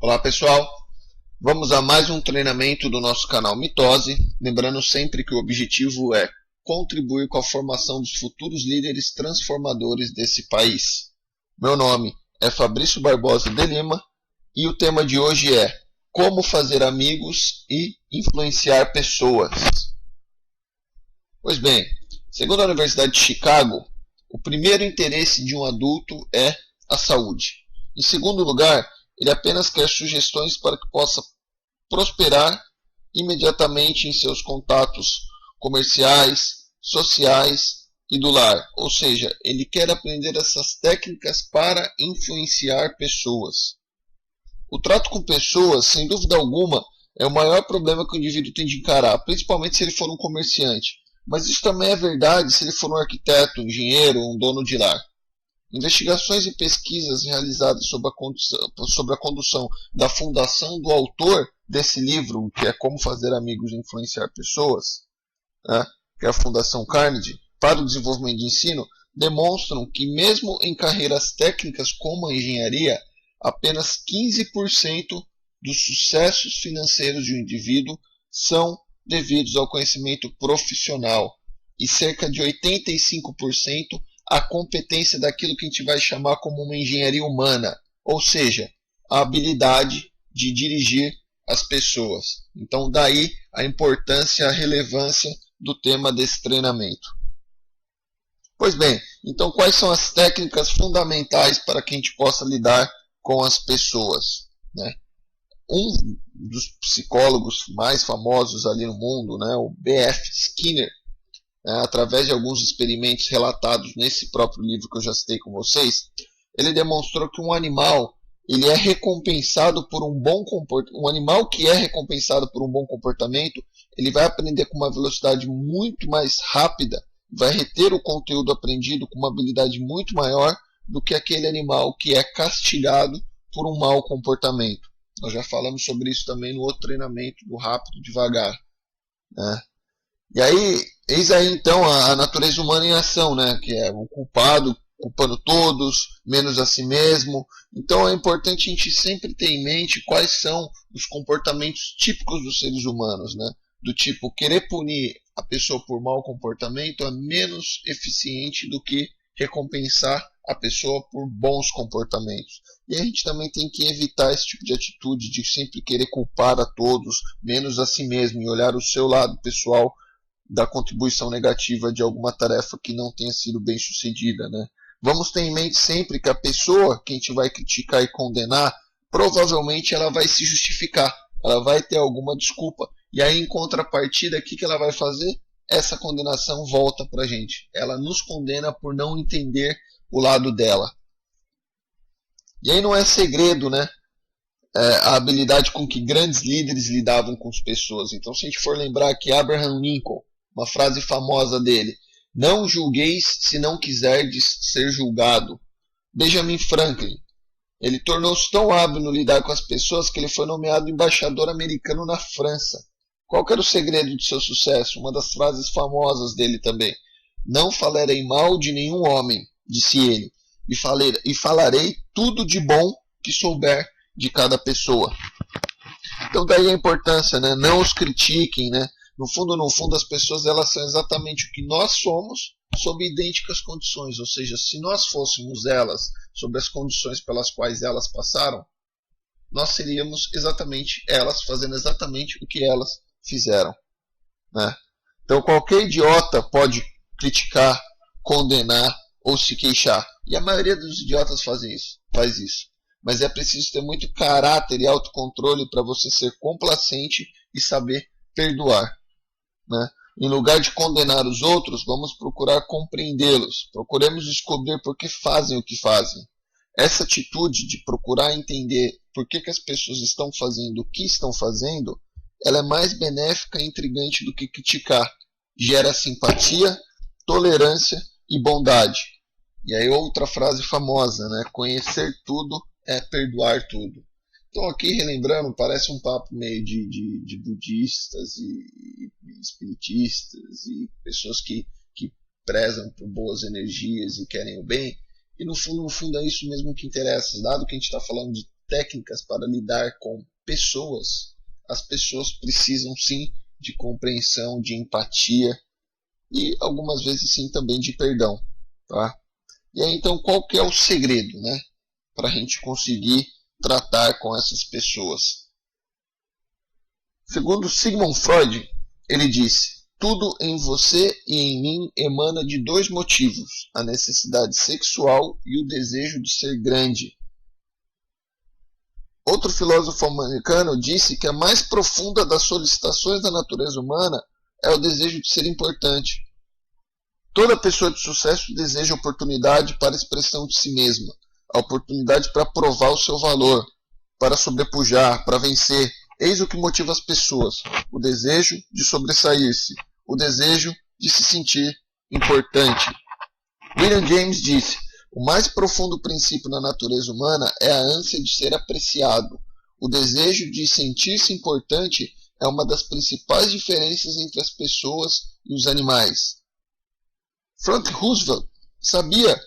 Olá pessoal, vamos a mais um treinamento do nosso canal Mitose, lembrando sempre que o objetivo é contribuir com a formação dos futuros líderes transformadores desse país. Meu nome é Fabrício Barbosa de Lima e o tema de hoje é como fazer amigos e influenciar pessoas. Pois bem, segundo a Universidade de Chicago, o primeiro interesse de um adulto é a saúde. Em segundo lugar, ele apenas quer sugestões para que possa prosperar imediatamente em seus contatos comerciais, sociais e do lar. Ou seja, ele quer aprender essas técnicas para influenciar pessoas. O trato com pessoas, sem dúvida alguma, é o maior problema que o indivíduo tem de encarar, principalmente se ele for um comerciante. Mas isso também é verdade se ele for um arquiteto, um engenheiro ou um dono de lar. Investigações e pesquisas realizadas sobre a condução da fundação do autor desse livro, que é Como Fazer Amigos e Influenciar Pessoas, né, que é a Fundação Carnegie, para o desenvolvimento de ensino, demonstram que mesmo em carreiras técnicas como a engenharia, apenas 15% dos sucessos financeiros de um indivíduo são devidos ao conhecimento profissional e cerca de 85% à competência daquilo que a gente vai chamar como uma engenharia humana, ou seja, a habilidade de dirigir as pessoas. Então daí a importância, a relevância do tema desse treinamento. Pois bem, então quais são as técnicas fundamentais para que a gente possa lidar com as pessoas, né? Um dos psicólogos mais famosos ali no mundo, né, o B.F. Skinner, através de alguns experimentos relatados nesse próprio livro que eu já citei com vocês, ele demonstrou que um animal ele é recompensado por um bom comportamento. Um animal que é recompensado por um bom comportamento, ele vai aprender com uma velocidade muito mais rápida, vai reter o conteúdo aprendido com uma habilidade muito maior do que aquele animal que é castigado por um mau comportamento. Nós já falamos sobre isso também no outro treinamento do rápido devagar, né? E aí, eis aí então a natureza humana em ação, né? Que é o culpado culpando todos, menos a si mesmo. Então é importante a gente sempre ter em mente quais são os comportamentos típicos dos seres humanos, né? Do tipo, querer punir a pessoa por mau comportamento é menos eficiente do que recompensar a pessoa por bons comportamentos. E a gente também tem que evitar esse tipo de atitude de sempre querer culpar a todos, menos a si mesmo, e olhar o seu lado pessoal da contribuição negativa de alguma tarefa que não tenha sido bem sucedida, né? Vamos ter em mente sempre que a pessoa que a gente vai criticar e condenar, provavelmente ela vai se justificar, ela vai ter alguma desculpa. E aí, em contrapartida, o que ela vai fazer? Essa condenação volta para a gente. Ela nos condena por não entender o lado dela. E aí não é segredo, né? A habilidade com que grandes líderes lidavam com as pessoas. Então, se a gente for lembrar que Abraham Lincoln, uma frase famosa dele: não julgueis se não quiserdes ser julgado. Benjamin Franklin, ele tornou-se tão hábil no lidar com as pessoas que ele foi nomeado embaixador americano na França. Qual que era o segredo de seu sucesso? Uma das frases famosas dele também: não falarei mal de nenhum homem, disse ele, e falarei tudo de bom que souber de cada pessoa. Então daí a importância, né? Não os critiquem, né? No fundo, as pessoas elas são exatamente o que nós somos sob idênticas condições. Ou seja, se nós fôssemos elas sob as condições pelas quais elas passaram, nós seríamos exatamente elas, fazendo exatamente o que elas fizeram, né? Então qualquer idiota pode criticar, condenar ou se queixar. E a maioria dos idiotas faz isso. Mas é preciso ter muito caráter e autocontrole para você ser complacente e saber perdoar, né? Em lugar de condenar os outros, vamos procurar compreendê-los. Procuremos descobrir por que fazem o que fazem. Essa atitude de procurar entender por que as pessoas estão fazendo o que estão fazendo, ela é mais benéfica e intrigante do que criticar. Gera simpatia, tolerância e bondade. E aí outra frase famosa, né? Conhecer tudo é perdoar tudo. Então aqui relembrando, parece um papo meio de budistas e espiritistas e pessoas que prezam por boas energias e querem o bem. E no fundo é isso mesmo que interessa. Dado que a gente está falando de técnicas para lidar com pessoas, as pessoas precisam sim de compreensão, de empatia e algumas vezes sim também de perdão. Tá? E aí então qual que é o segredo, né, para a gente conseguir tratar com essas pessoas? Segundo Sigmund Freud, ele disse: tudo em você e em mim emana de dois motivos, a necessidade sexual e o desejo de ser grande. Outro filósofo americano disse que a mais profunda das solicitações da natureza humana é o desejo de ser importante. Toda pessoa de sucesso deseja oportunidade para a expressão de si mesma, a oportunidade para provar o seu valor, para sobrepujar, para vencer. Eis o que motiva as pessoas: o desejo de sobressair-se, o desejo de se sentir importante. William James disse: o mais profundo princípio na natureza humana é a ânsia de ser apreciado. O desejo de sentir-se importante é uma das principais diferenças entre as pessoas e os animais. Franklin Roosevelt sabia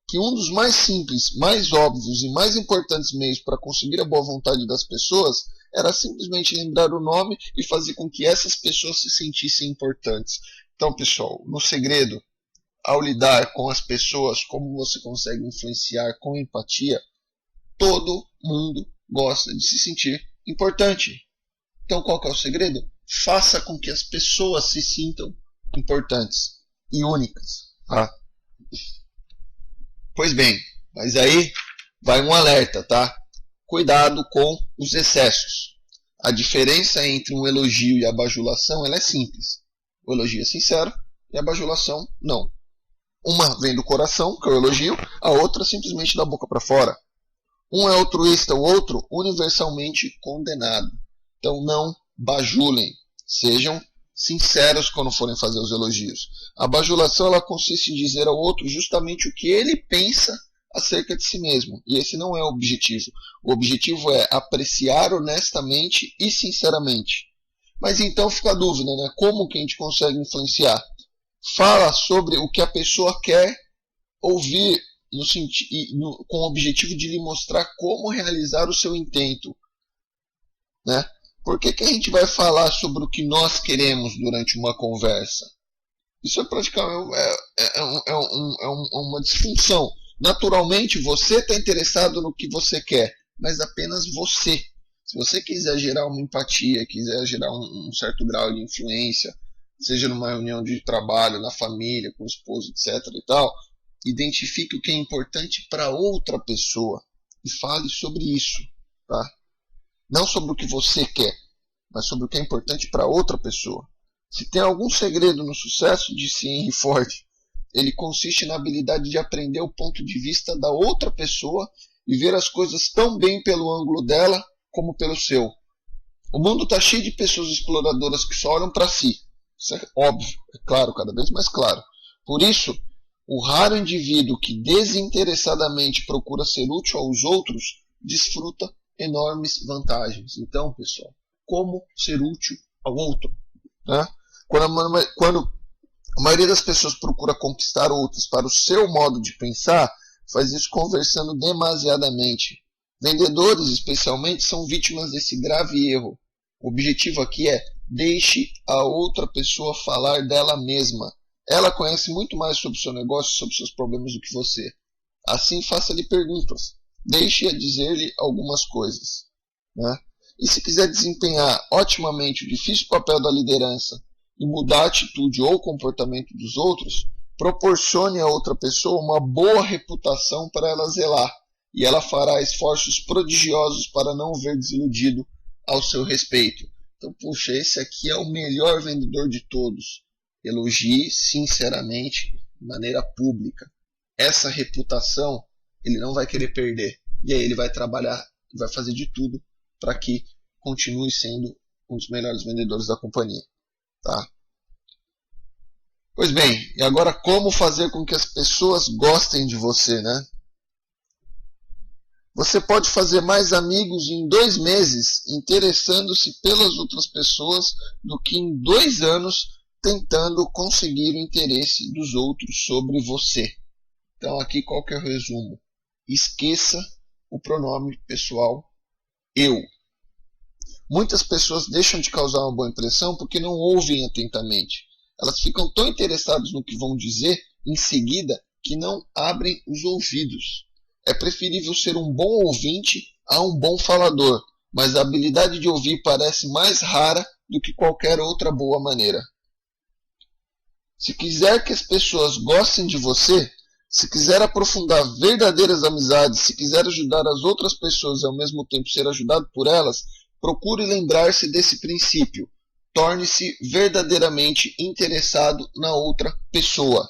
que um dos mais simples, mais óbvios e mais importantes meios para conseguir a boa vontade das pessoas era simplesmente lembrar o nome e fazer com que essas pessoas se sentissem importantes. Então, pessoal, no segredo, ao lidar com as pessoas, como você consegue influenciar com empatia, todo mundo gosta de se sentir importante. Então, qual que é o segredo? Faça com que as pessoas se sintam importantes e únicas. Tá? Pois bem, mas aí vai um alerta, tá? Cuidado com os excessos. A diferença entre um elogio e a bajulação ela é simples. O elogio é sincero e a bajulação não. Uma vem do coração, que é o elogio, a outra simplesmente da boca para fora. Um é altruísta, o outro universalmente condenado. Então não bajulem, sejam sinceros quando forem fazer os elogios. A bajulação ela consiste em dizer ao outro justamente o que ele pensa acerca de si mesmo. E esse não é o objetivo. O objetivo é apreciar honestamente e sinceramente. Mas então fica a dúvida, né? Como que a gente consegue influenciar? Fala sobre o que a pessoa quer ouvir com o objetivo de lhe mostrar como realizar o seu intento. Né? Por que a gente vai falar sobre o que nós queremos durante uma conversa? Isso é praticamente uma disfunção. Naturalmente, você está interessado no que você quer, mas apenas você. Se você quiser gerar uma empatia, quiser gerar um certo grau de influência, seja numa reunião de trabalho, na família, com o esposo, etc. e tal, identifique o que é importante para outra pessoa e fale sobre isso. Tá? Não sobre o que você quer, mas sobre o que é importante para outra pessoa. Se tem algum segredo no sucesso, disse Henry Ford, ele consiste na habilidade de aprender o ponto de vista da outra pessoa e ver as coisas tão bem pelo ângulo dela como pelo seu. O mundo está cheio de pessoas exploradoras que só olham para si. Isso é óbvio, é claro, cada vez mais claro. Por isso, o raro indivíduo que desinteressadamente procura ser útil aos outros desfruta enormes vantagens. Então, pessoal, como ser útil ao outro? Né? Quando a maioria das pessoas procura conquistar outros para o seu modo de pensar, faz isso conversando demasiadamente. Vendedores, especialmente, são vítimas desse grave erro. O objetivo aqui é: deixe a outra pessoa falar dela mesma. Ela conhece muito mais sobre o seu negócio, sobre seus problemas do que você. Assim, faça-lhe perguntas. Deixe-a dizer-lhe algumas coisas. Né? E se quiser desempenhar otimamente o difícil papel da liderança e mudar a atitude ou comportamento dos outros, proporcione a outra pessoa uma boa reputação para ela zelar, e ela fará esforços prodigiosos para não o ver desiludido ao seu respeito. Então, puxa, esse aqui é o melhor vendedor de todos. Elogie sinceramente, de maneira pública. Essa reputação ele não vai querer perder. E aí ele vai trabalhar e vai fazer de tudo para que continue sendo um dos melhores vendedores da companhia. Tá? Pois bem, e agora como fazer com que as pessoas gostem de você, né? Você pode fazer mais amigos em 2 meses interessando-se pelas outras pessoas do que em 2 anos tentando conseguir o interesse dos outros sobre você. Então aqui qual que é o resumo? Esqueça o pronome pessoal eu. Muitas pessoas deixam de causar uma boa impressão porque não ouvem atentamente. Elas ficam tão interessadas no que vão dizer em seguida que não abrem os ouvidos. É preferível ser um bom ouvinte a um bom falador, mas a habilidade de ouvir parece mais rara do que qualquer outra boa maneira. Se quiser que as pessoas gostem de você, se quiser aprofundar verdadeiras amizades, se quiser ajudar as outras pessoas e ao mesmo tempo ser ajudado por elas, procure lembrar-se desse princípio. Torne-se verdadeiramente interessado na outra pessoa.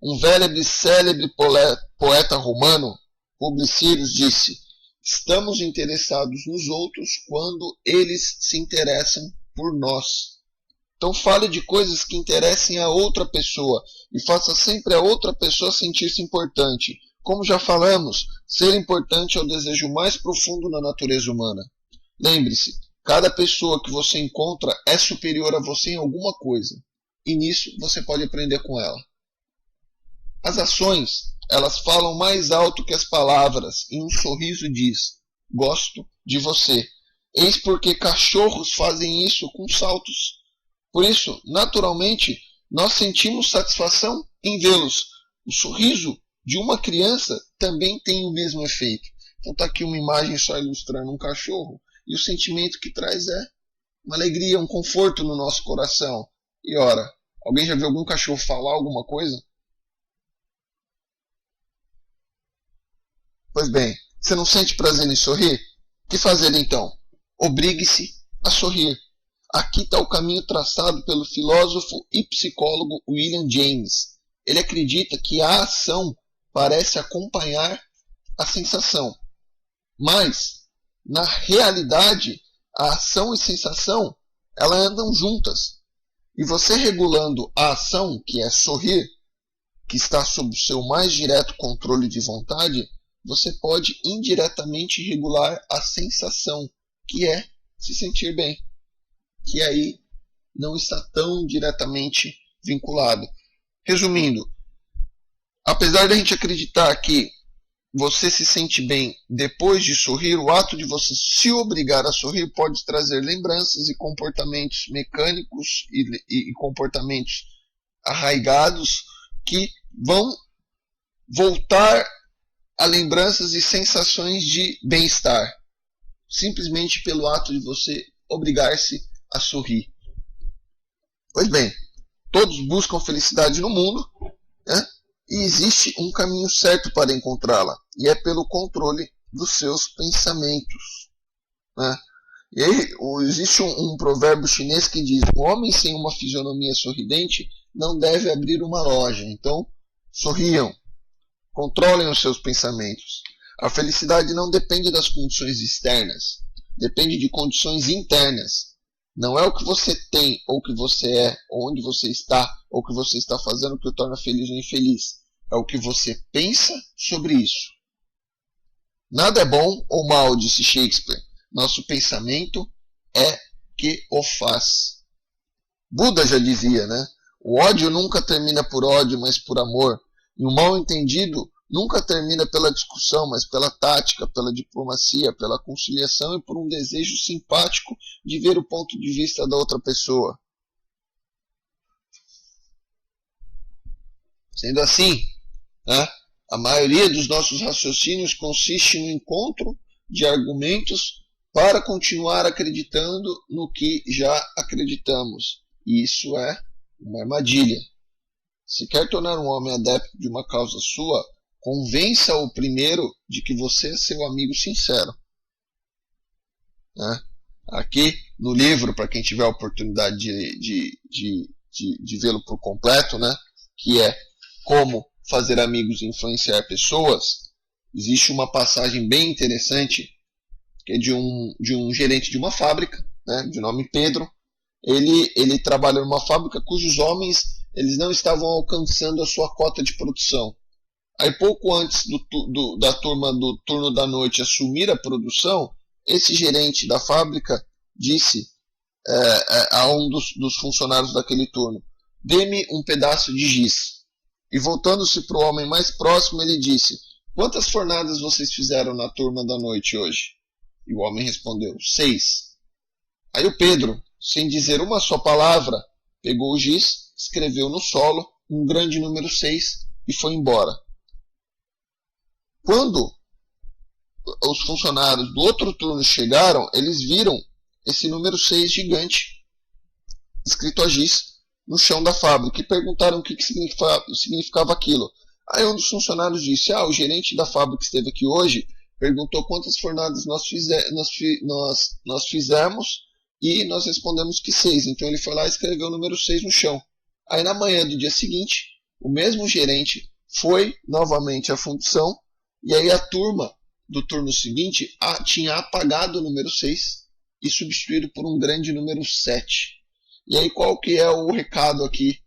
Um célebre poeta romano, Publicílios, disse: estamos interessados nos outros quando eles se interessam por nós. Então fale de coisas que interessem a outra pessoa e faça sempre a outra pessoa sentir-se importante. Como já falamos, ser importante é o desejo mais profundo na natureza humana. Lembre-se, cada pessoa que você encontra é superior a você em alguma coisa, e nisso você pode aprender com ela. As ações, elas falam mais alto que as palavras, e um sorriso diz: gosto de você. Eis porque cachorros fazem isso com saltos. Por isso, naturalmente, nós sentimos satisfação em vê-los. O sorriso de uma criança também tem o mesmo efeito. Então está aqui uma imagem só ilustrando um cachorro, e o sentimento que traz é uma alegria, um conforto no nosso coração. E ora, alguém já viu algum cachorro falar alguma coisa? Pois bem, você não sente prazer em sorrir? O que fazer então? Obrigue-se a sorrir. Aqui está o caminho traçado pelo filósofo e psicólogo William James. Ele acredita que a ação parece acompanhar a sensação. Mas, na realidade, a ação e sensação, elas andam juntas. E você regulando a ação, que é sorrir, que está sob o seu mais direto controle de vontade, você pode indiretamente regular a sensação, que é se sentir bem, que aí não está tão diretamente vinculado. Resumindo, apesar da gente acreditar que você se sente bem depois de sorrir, o ato de você se obrigar a sorrir pode trazer lembranças e comportamentos mecânicos e comportamentos arraigados que vão voltar a lembranças e sensações de bem-estar, simplesmente pelo ato de você obrigar-se a sorrir. Pois bem, todos buscam felicidade no mundo, né? E existe um caminho certo para encontrá-la, e é pelo controle dos seus pensamentos, né? E aí existe um provérbio chinês que diz: o homem sem uma fisionomia sorridente não deve abrir uma loja. Então, sorriam, controlem os seus pensamentos. A felicidade não depende das condições externas, depende de condições internas. Não é o que você tem, ou o que você é, ou onde você está, ou o que você está fazendo que o torna feliz ou infeliz. É o que você pensa sobre isso. Nada é bom ou mal, disse Shakespeare. Nosso pensamento é que o faz. Buda já dizia, né? O ódio nunca termina por ódio, mas por amor. E o mal entendido nunca termina pela discussão, mas pela tática, pela diplomacia, pela conciliação e por um desejo simpático de ver o ponto de vista da outra pessoa. Sendo assim, né, a maioria dos nossos raciocínios consiste no encontro de argumentos para continuar acreditando no que já acreditamos. E isso é uma armadilha. Se quer tornar um homem adepto de uma causa sua, convença-o primeiro de que você é seu amigo sincero. Né? Aqui no livro, para quem tiver a oportunidade de vê-lo por completo, né, que é Como Fazer Amigos e Influenciar Pessoas, existe uma passagem bem interessante, que é de um gerente de uma fábrica, né, de nome Pedro. Ele trabalha numa fábrica cujos homens eles não estavam alcançando a sua cota de produção. Aí pouco antes da turma do turno da noite assumir a produção, esse gerente da fábrica disse a um dos funcionários daquele turno: dê-me um pedaço de giz. E voltando-se para o homem mais próximo, ele disse: Quantas fornadas vocês fizeram na turma da noite hoje? E o homem respondeu: 6. Aí o Pedro, sem dizer uma só palavra, pegou o giz, escreveu no solo um grande número 6 e foi embora. Quando os funcionários do outro turno chegaram, eles viram esse número 6 gigante escrito a giz no chão da fábrica e perguntaram o que significava aquilo. Aí um dos funcionários disse: o gerente da fábrica esteve aqui hoje, perguntou quantas fornadas nós fizemos e nós respondemos que 6. Então ele foi lá e escreveu o número 6 no chão. Aí na manhã do dia seguinte, o mesmo gerente foi novamente à fundição e aí a turma do turno seguinte tinha apagado o número 6 e substituído por um grande número 7. E aí qual que é o recado aqui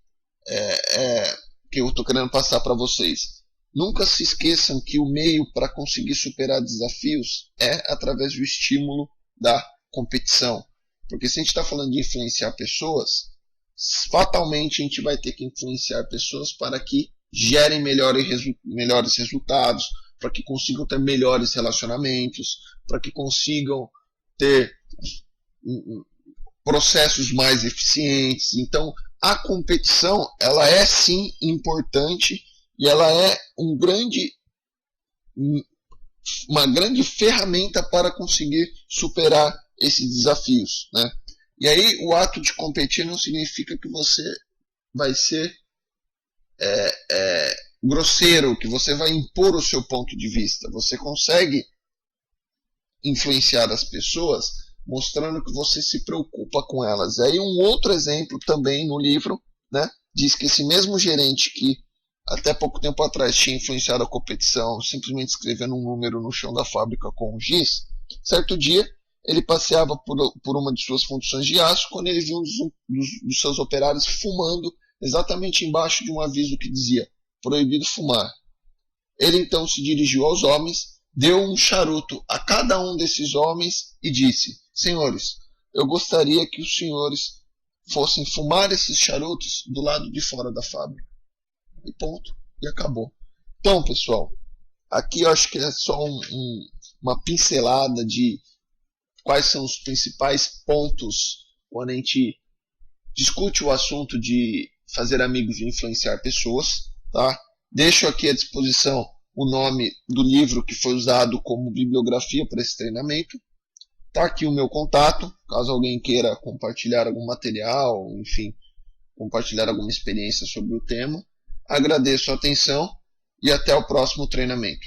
que eu estou querendo passar para vocês? Nunca se esqueçam que o meio para conseguir superar desafios é através do estímulo da competição. Porque se a gente está falando de influenciar pessoas, fatalmente a gente vai ter que influenciar pessoas para que gerem melhores resultados, para que consigam ter melhores relacionamentos, para que consigam ter processos mais eficientes. Então, a competição, ela é sim importante e ela é uma grande ferramenta para conseguir superar esses desafios, né? E aí, o ato de competir não significa que você vai ser grosseiro, que você vai impor o seu ponto de vista. Você consegue influenciar as pessoas mostrando que você se preocupa com elas. Aí um outro exemplo também no livro, né, diz que esse mesmo gerente que até pouco tempo atrás tinha influenciado a competição simplesmente escrevendo um número no chão da fábrica com um giz, certo dia ele passeava por uma de suas fundições de aço quando ele viu um dos seus operários fumando exatamente embaixo de um aviso que dizia: proibido fumar. Ele então se dirigiu aos homens, deu um charuto a cada um desses homens e disse: senhores, eu gostaria que os senhores fossem fumar esses charutos do lado de fora da fábrica. E ponto. E acabou. Então, pessoal, aqui eu acho que é só uma pincelada de quais são os principais pontos quando a gente discute o assunto de fazer amigos e influenciar pessoas, tá? Deixo aqui à disposição o nome do livro que foi usado como bibliografia para esse treinamento. Está aqui o meu contato, caso alguém queira compartilhar algum material, enfim, compartilhar alguma experiência sobre o tema. Agradeço a atenção e até o próximo treinamento.